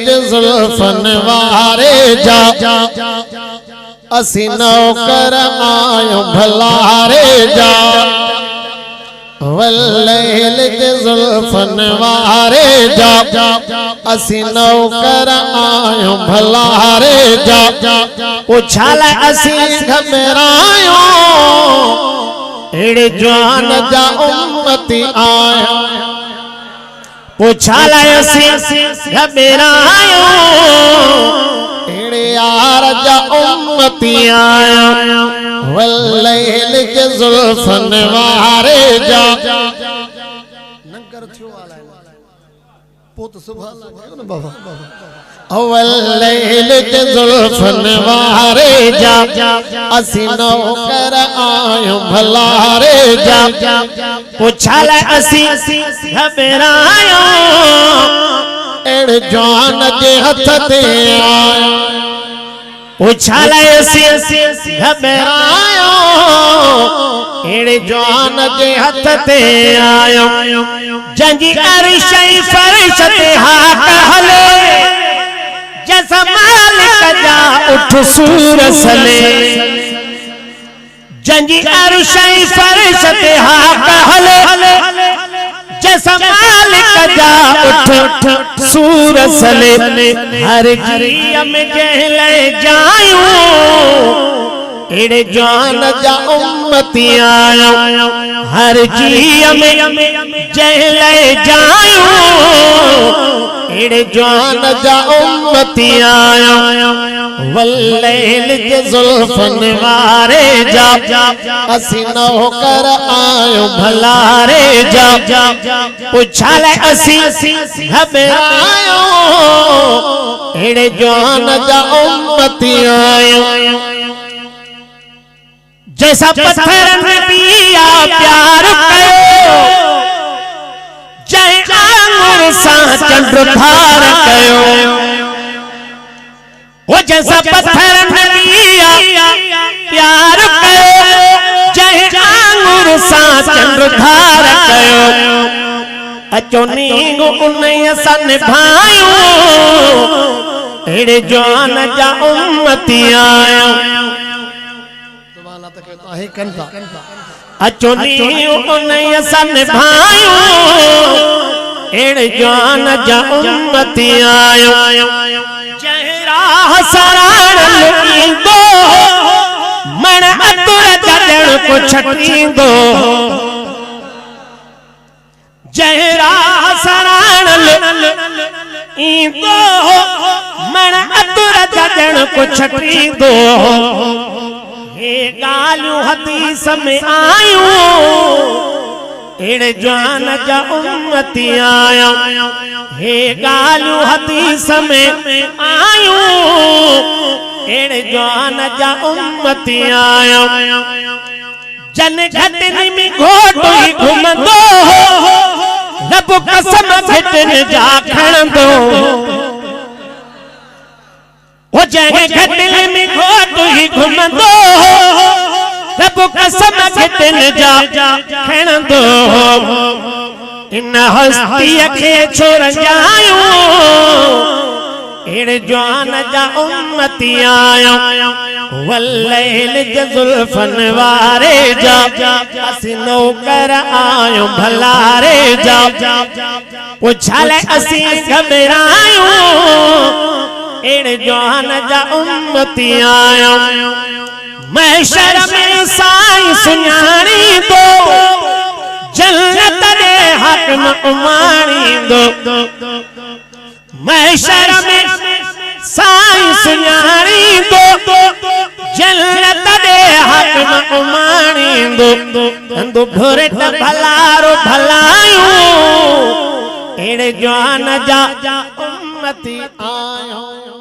जुल्फन वारे जा असी नौकर आयो भलारे जा वल्लैल जुल्फन वारे जा असी नौकर आयो भलारे जा उछाल असी घबरायो एड़े जवान जा उम्मती आयो उछाल असी घबरायो एड़े यार जा उम्मती आयो वल्लैल के जुल्फन वारे जा नंगर थियो वाला पोत सुभान अल्लाह न बाबा वल्लैल के जुल्फन वारे जा असी नौकर आयो भलारे जा उछाल असी घबरायो एड़ जवान जे हथ ते आयो उछाल असी घबरायो एड़े जवान जे हथ ते आयो जंजी अर्श फर्श ते हाथ हले जैसा मालिक जा उठ सूरस ले जंजी अर्श फर्श ते हाथ हले जैसा मालिक जा उठ सूरस ले हर गिरिया में जहले जायूं एड़े जान जा उम्मती आयो हर गिरिया में जहले जायूं एड़े जान जा उम्मती आयो वल्लैल के जुल्फन वारे जा असी नौकर आयो भलारे जा उछाल असी घबरायो एड़े जान जा उम्मती आयो जैसा पत्थर ने पिया प्यार कयो जय आंगुर सा चंद्र धार कयो वो जैसा पत्थर ने पिया प्यार कयो जय आंगुर सा चंद्र धार कयो अचो नींगो उन्हें सन भायो एड़े जान जा उम्मती आयो अचो नींगो उन्हें सन भायो एड़े जान जा उम्मती आयो चेहरा सराण लुकींदो मन अतुर जड़न को छटींदो चेहरा सराण लुकींदो मन अतुर जड़न को छटींदो हे गालू हदीस में आयो एड़े जान जा उम्मती आयो हे गालू हदीस में आयो एड़े जान जा उम्मती आयो जन घटनी में घोटी घुमंदो रब कसम घटने जा खणंदो ओ जने घटनी में घोटी घुमंदो रब कसम घटने जा खणंदो इन हस्ती के छोड़ जायो एड़े जवान जा उम्मती आयो वल्लैल के जुल्फन वारे जा असी नौकर आयो भलारे जा उछाल असी घबरायो एड़े जवान जा उम्मती आयो महशर में साईं सुञाणी दो जन्नत दे हक में उमाणी दो महशर में साईं सुञाणी दो जन्नत दे हक में उमाणी दो भुरट भलारो भलायो एड़े जवान जा उम्मती आयो।